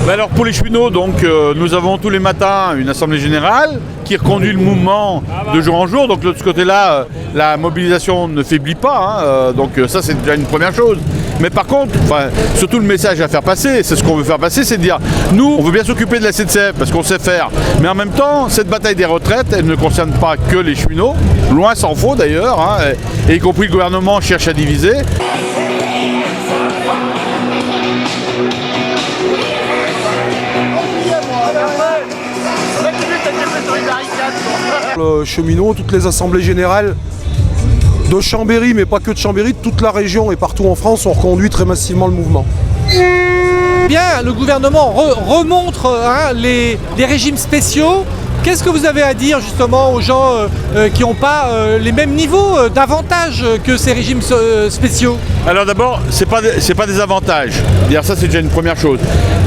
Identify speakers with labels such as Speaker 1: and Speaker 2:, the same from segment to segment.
Speaker 1: Alors pour les cheminots, donc, nous avons tous les matins une assemblée générale qui reconduit le mouvement de jour en jour. Donc de ce côté-là, la mobilisation ne faiblit pas. Donc ça c'est déjà une première chose. Mais par contre, surtout le message à faire passer, c'est ce qu'on veut faire passer, c'est de dire, nous, on veut bien s'occuper de la SNCF parce qu'on sait faire. Mais en même temps, cette bataille des retraites, elle ne concerne pas que les cheminots. Loin s'en faut d'ailleurs. Et y compris le gouvernement cherche à diviser.
Speaker 2: Le cheminot, toutes les assemblées générales de Chambéry, mais pas que de Chambéry, de toute la région et partout en France ont reconduit très massivement le mouvement.
Speaker 3: Bien, le gouvernement remontre les régimes spéciaux. Qu'est-ce que vous avez à dire justement aux gens qui n'ont pas les mêmes niveaux d'avantages que ces régimes spéciaux?
Speaker 1: Alors d'abord, c'est pas des avantages. D'ailleurs, ça c'est déjà une première chose.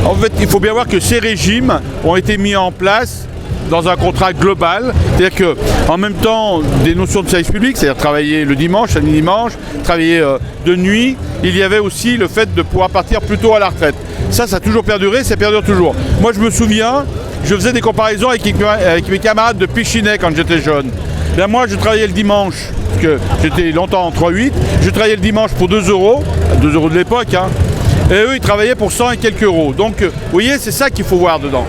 Speaker 1: En fait, il faut bien voir que ces régimes ont été mis en place dans un contrat global, c'est-à-dire qu'en même temps, des notions de service public, c'est-à-dire travailler le dimanche, samedi dimanche, travailler de nuit, il y avait aussi le fait de pouvoir partir plus tôt à la retraite. Ça a toujours perduré, ça perdure toujours. Moi, je me souviens, je faisais des comparaisons avec mes camarades de Péchinet quand j'étais jeune. Bien, moi, je travaillais le dimanche, parce que j'étais longtemps en 3-8, je travaillais le dimanche pour 2 euros, 2 euros de l'époque, et eux, ils travaillaient pour 100 et quelques euros. Donc, vous voyez, c'est ça qu'il faut voir dedans.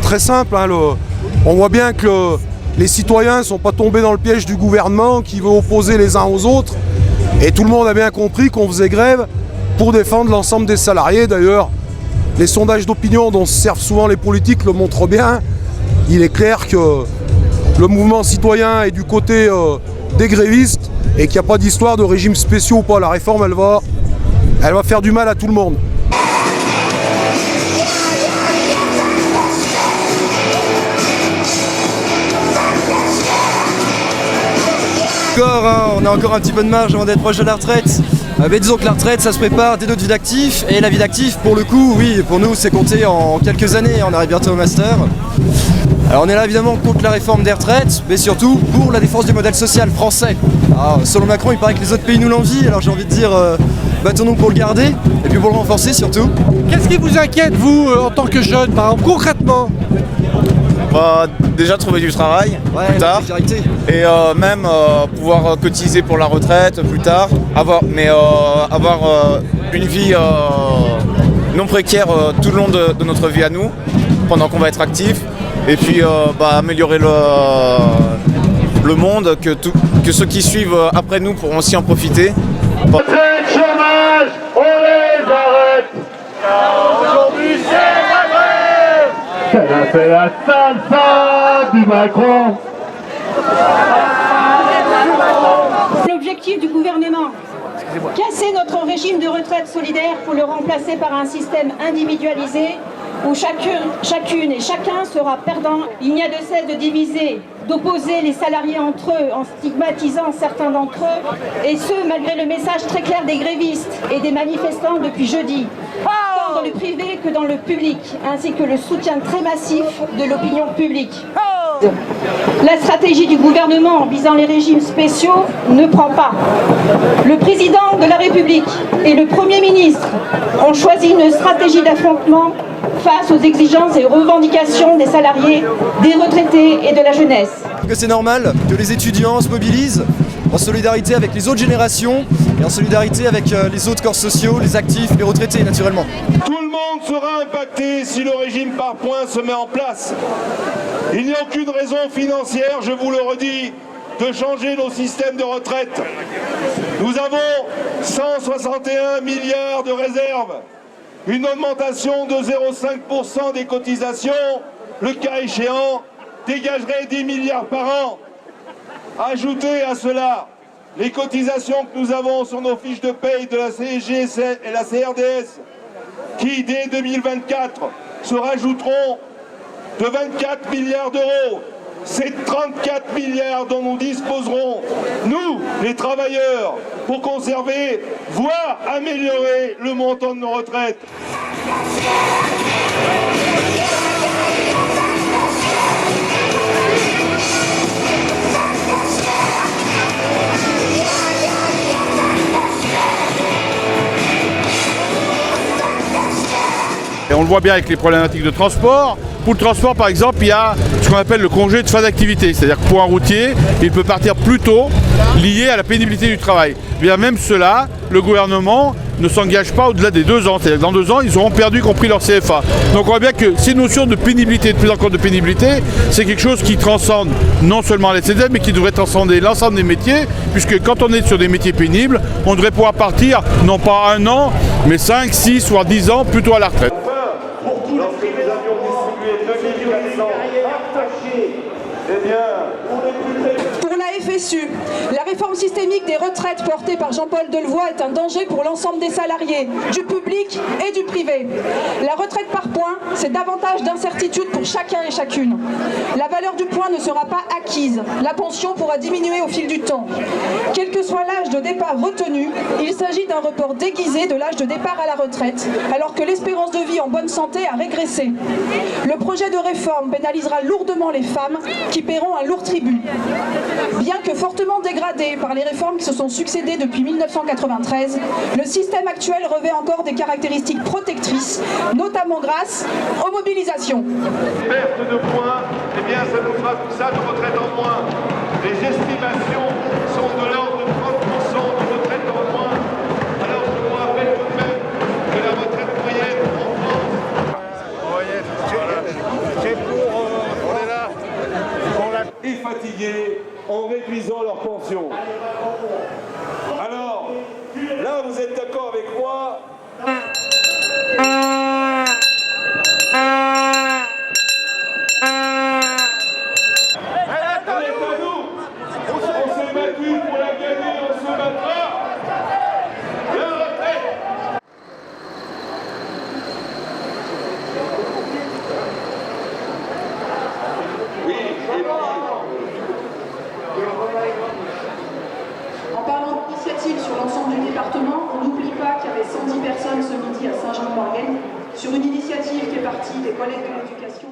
Speaker 2: Très simple, on voit bien que les citoyens ne sont pas tombés dans le piège du gouvernement qui veut opposer les uns aux autres. Et tout le monde a bien compris qu'on faisait grève pour défendre l'ensemble des salariés. D'ailleurs, les sondages d'opinion dont se servent souvent les politiques le montrent bien. Il est clair que le mouvement citoyen est du côté des grévistes et qu'il n'y a pas d'histoire de régime spéciaux ou pas. La réforme, elle va faire du mal à tout le monde.
Speaker 4: On a encore un petit peu de marge avant d'être proche de la retraite. Mais disons que la retraite, ça se prépare dès notre vie d'actif. Et la vie d'actif, pour le coup, oui, pour nous, c'est compté en quelques années. On arrive bientôt au master. Alors on est là évidemment contre la réforme des retraites, mais surtout pour la défense du modèle social français. Alors, selon Macron, il paraît que les autres pays nous l'envient. Alors j'ai envie de dire, battons-nous pour le garder et puis pour le renforcer surtout.
Speaker 3: Qu'est-ce qui vous inquiète, vous, en tant que jeune, par exemple, concrètement?
Speaker 5: Déjà trouver du travail plus tard et même pouvoir cotiser pour la retraite plus tard, avoir une vie non précaire tout le long de notre vie à nous, pendant qu'on va être actif, et puis améliorer le monde, que ceux qui suivent après nous pourront aussi en profiter.
Speaker 6: Retraite, chômage, on les arrête. Aujourd'hui c'est la grève. Elle a fait la salsa du Macron.
Speaker 7: L'objectif du gouvernement, casser notre régime de retraite solidaire pour le remplacer par un système individualisé où chacune et chacun sera perdant. Il n'y a de cesse de diviser, d'opposer les salariés entre eux en stigmatisant certains d'entre eux, et ce malgré le message très clair des grévistes et des manifestants depuis jeudi, tant dans le privé que dans le public, ainsi que le soutien très massif de l'opinion publique. La stratégie du gouvernement visant les régimes spéciaux ne prend pas. Le président de la République et le Premier ministre ont choisi une stratégie d'affrontement face aux exigences et revendications des salariés, des retraités et de la jeunesse.
Speaker 4: C'est normal que les étudiants se mobilisent en solidarité avec les autres générations et en solidarité avec les autres corps sociaux, les actifs, les retraités naturellement.
Speaker 6: Tout le monde sera impacté si le régime par points se met en place. Il n'y a aucune raison financière, je vous le redis, de changer nos systèmes de retraite. Nous avons 161 milliards de réserves. Une augmentation de 0,5% des cotisations, le cas échéant, dégagerait 10 milliards par an. Ajoutez à cela les cotisations que nous avons sur nos fiches de paye de la CSG et la CRDS, qui dès 2024 se rajouteront de 24 milliards d'euros. C'est 34 milliards dont nous disposerons, nous, les travailleurs, pour conserver, voire améliorer le montant de nos retraites.
Speaker 1: on le voit bien avec les problématiques de transport. Pour le transport, par exemple, il y a ce qu'on appelle le congé de fin d'activité. C'est-à-dire que pour un routier, il peut partir plus tôt, lié à la pénibilité du travail. Bien même cela, le gouvernement ne s'engage pas au-delà des 2 ans. C'est-à-dire que dans 2 ans, ils auront perdu, y compris leur CFA. Donc on voit bien que ces notions de pénibilité, de prise en compte de pénibilité, c'est quelque chose qui transcende non seulement les CDF, mais qui devrait transcender l'ensemble des métiers, puisque quand on est sur des métiers pénibles, on devrait pouvoir partir, non pas 1 an, mais 5, 6, voire 10 ans, plutôt à la retraite.
Speaker 6: Lorsque nous avions distribué 2400 attachés, eh bien, on est plus près.
Speaker 7: Pour la FSU, la réforme systémique des retraites portée par Jean-Paul Delevoye est un danger pour l'ensemble des salariés, du public et du privé. La retraite par points, c'est davantage d'incertitude pour chacun et chacune. La valeur du point ne sera pas acquise. La pension pourra diminuer au fil du temps. Quel que soit l'âge de départ retenu, il s'agit d'un report déguisé de l'âge de départ à la retraite, alors que l'espérance de vie en bonne santé a régressé. Le projet de réforme pénalisera lourdement les femmes qui paieront un lourd tribut. Bien que fortement dégradé par les réformes qui se sont succédées depuis 1993, le système actuel revêt encore des caractéristiques protectrices, notamment grâce aux mobilisations.
Speaker 6: Perte de points, eh bien ça nous fera ça de retraite en moins. Les estimations sont de l'ordre de 30% de retraite en moins. Alors je vous rappelle tout de même que la retraite moyenne en France... C'est pour... on est là. Et fatigués en réduisant leur pension. Alors, là vous êtes d'accord avec moi? On s'est battu pour la gagner, on se battra. La retraite. Oui,
Speaker 7: En parlant d'initiative sur l'ensemble du département, on n'oublie pas qu'il y avait 110 personnes ce midi à Saint-Jean-de-Maurienne sur une initiative qui est partie des collègues de l'éducation.